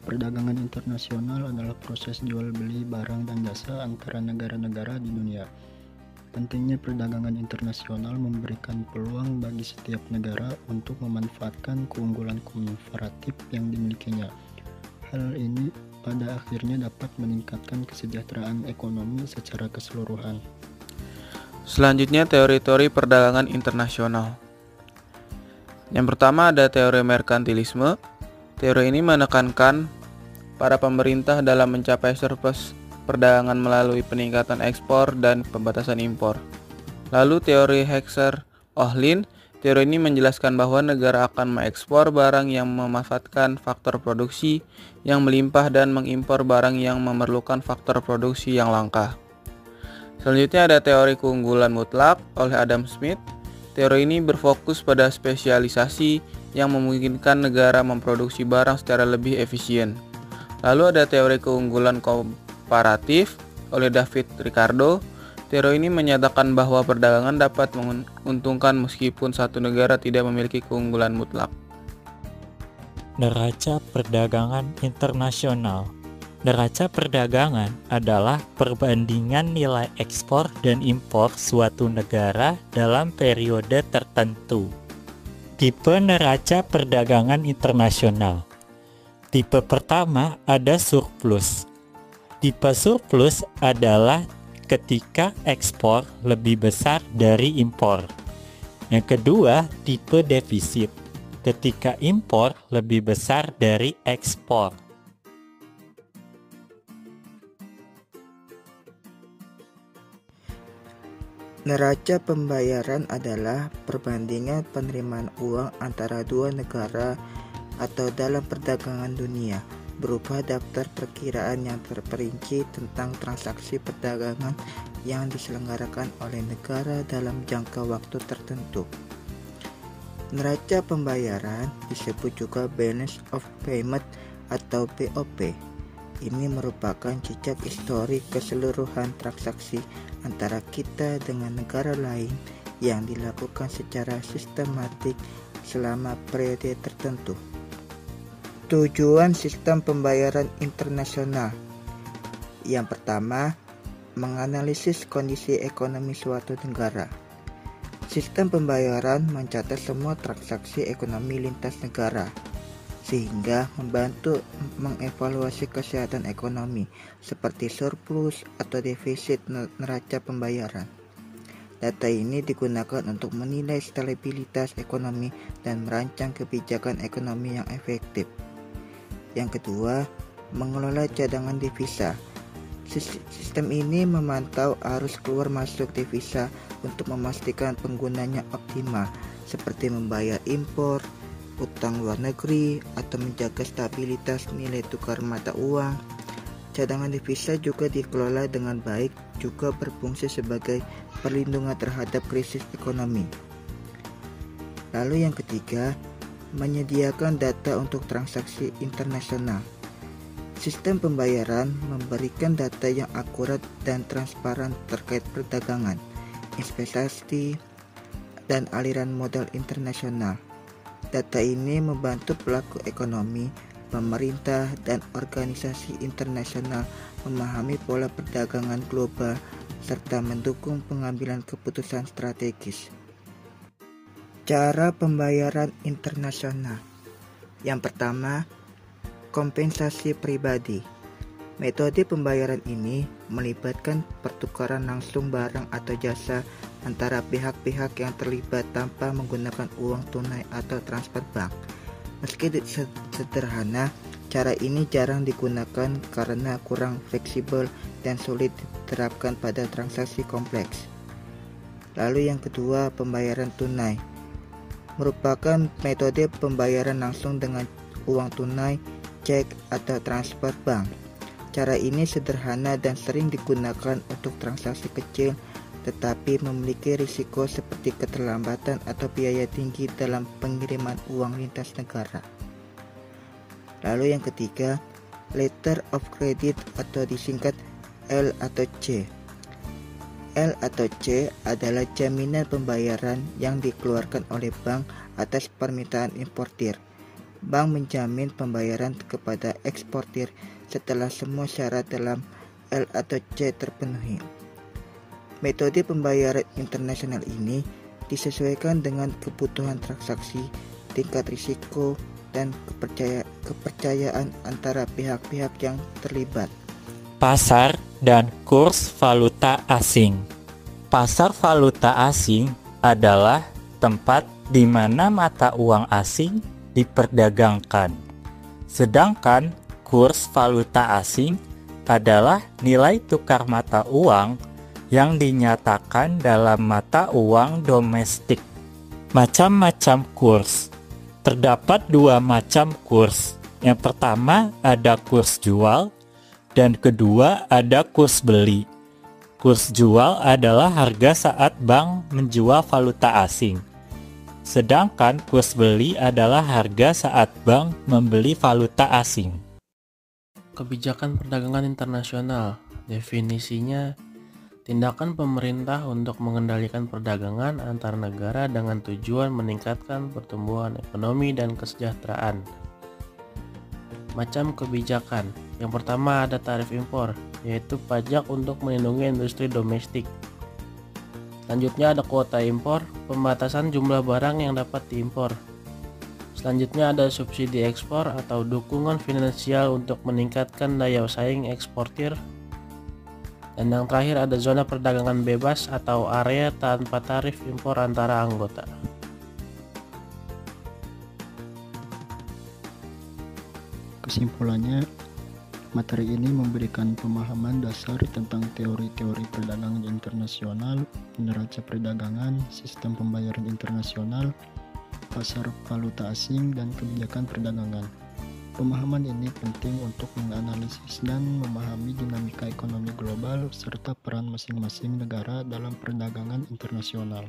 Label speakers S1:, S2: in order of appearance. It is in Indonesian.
S1: Perdagangan internasional adalah proses jual beli barang dan jasa antara negara-negara di dunia. Pentingnya perdagangan internasional memberikan peluang bagi setiap negara untuk memanfaatkan keunggulan komparatif yang dimilikinya. Hal ini pada akhirnya dapat meningkatkan kesejahteraan ekonomi secara keseluruhan.
S2: Selanjutnya, teori-teori perdagangan internasional. Yang pertama ada teori merkantilisme. Teori ini menekankan para pemerintah dalam mencapai surplus perdagangan melalui peningkatan ekspor dan pembatasan impor. Lalu teori Heckscher-Ohlin. Teori ini menjelaskan bahwa negara akan mengekspor barang yang memanfaatkan faktor produksi yang melimpah dan mengimpor barang yang memerlukan faktor produksi yang langka. Selanjutnya ada teori keunggulan mutlak oleh Adam Smith. Teori ini berfokus pada spesialisasi yang memungkinkan negara memproduksi barang secara lebih efisien. Lalu ada teori keunggulan komparatif oleh David Ricardo. Teori ini menyatakan bahwa perdagangan dapat menguntungkan meskipun satu negara tidak memiliki keunggulan mutlak.
S3: Neraca perdagangan internasional. Neraca perdagangan adalah perbandingan nilai ekspor dan impor suatu negara dalam periode tertentu. Tipe neraca perdagangan internasional. Tipe pertama ada surplus. Tipe surplus adalah ketika ekspor lebih besar dari impor. Yang kedua, tipe defisit. Ketika impor lebih besar dari ekspor.
S4: Neraca pembayaran adalah perbandingan penerimaan uang antara dua negara atau dalam perdagangan dunia, berupa daftar perkiraan yang terperinci tentang transaksi perdagangan yang diselenggarakan oleh negara dalam jangka waktu tertentu. Neraca pembayaran disebut juga Balance of Payment atau BOP. Ini merupakan jejak histori keseluruhan transaksi antara kita dengan negara lain yang dilakukan secara sistematik selama periode tertentu. Tujuan sistem pembayaran internasional. Yang pertama, menganalisis kondisi ekonomi suatu negara. Sistem pembayaran mencatat semua transaksi ekonomi lintas negara, sehingga membantu mengevaluasi kesehatan ekonomi seperti surplus atau defisit neraca pembayaran. Data ini digunakan untuk menilai stabilitas ekonomi dan merancang kebijakan ekonomi yang efektif. Yang kedua, mengelola cadangan devisa. Sistem ini memantau arus keluar masuk devisa untuk memastikan penggunanya optimal, seperti membayar impor, utang luar negeri, atau menjaga stabilitas nilai tukar mata uang. Cadangan devisa juga dikelola dengan baik, juga berfungsi sebagai perlindungan terhadap krisis ekonomi. Lalu yang ketiga, menyediakan data untuk transaksi internasional. Sistem pembayaran memberikan data yang akurat dan transparan terkait perdagangan, investasi, dan aliran modal internasional. Data ini membantu pelaku ekonomi, pemerintah, dan organisasi internasional memahami pola perdagangan global serta mendukung pengambilan keputusan strategis. Cara pembayaran internasional. Yang pertama, kompensasi pribadi. Metode pembayaran ini melibatkan pertukaran langsung barang atau jasa antara pihak-pihak yang terlibat tanpa menggunakan uang tunai atau transfer bank. Meski sederhana, cara ini jarang digunakan karena kurang fleksibel dan sulit diterapkan pada transaksi kompleks. Lalu yang kedua, pembayaran tunai. Merupakan metode pembayaran langsung dengan uang tunai, cek, atau transfer bank. Cara ini sederhana dan sering digunakan untuk transaksi kecil, tetapi memiliki risiko seperti keterlambatan atau biaya tinggi dalam pengiriman uang lintas negara. Lalu yang ketiga, letter of credit atau disingkat L atau C. L atau C adalah jaminan pembayaran yang dikeluarkan oleh bank atas permintaan importir. bank menjamin pembayaran kepada eksportir setelah semua syarat dalam L atau C terpenuhi. Metode pembayaran internasional ini disesuaikan dengan kebutuhan transaksi, tingkat risiko, dan kepercayaan antara pihak-pihak yang terlibat.
S3: Pasar dan kurs valuta asing. Pasar valuta asing adalah tempat di mana mata uang asing diperdagangkan. Sedangkan kurs valuta asing adalah nilai tukar mata uang yang dinyatakan dalam mata uang domestik. Macam-macam kurs. Terdapat dua macam kurs. Yang pertama ada kurs jual dan kedua ada kurs beli. Kurs jual adalah harga saat bank menjual valuta asing. Sedangkan kurs beli adalah harga saat bank membeli valuta asing.
S2: Kebijakan perdagangan internasional. Definisinya, tindakan pemerintah untuk mengendalikan perdagangan antar negara dengan tujuan meningkatkan pertumbuhan ekonomi dan kesejahteraan. Macam kebijakan. Yang pertama ada tarif impor, yaitu pajak untuk melindungi industri domestik. Selanjutnya ada kuota impor, pembatasan jumlah barang yang dapat diimpor. Selanjutnya ada subsidi ekspor atau dukungan finansial untuk meningkatkan daya saing eksportir. Dan yang terakhir ada zona perdagangan bebas atau area tanpa tarif impor antara anggota.
S1: Kesimpulannya, materi ini memberikan pemahaman dasar tentang teori-teori perdagangan internasional, neraca perdagangan, sistem pembayaran internasional, pasar valuta asing, dan kebijakan perdagangan. Pemahaman ini penting untuk menganalisis dan memahami dinamika ekonomi global serta peran masing-masing negara dalam perdagangan internasional.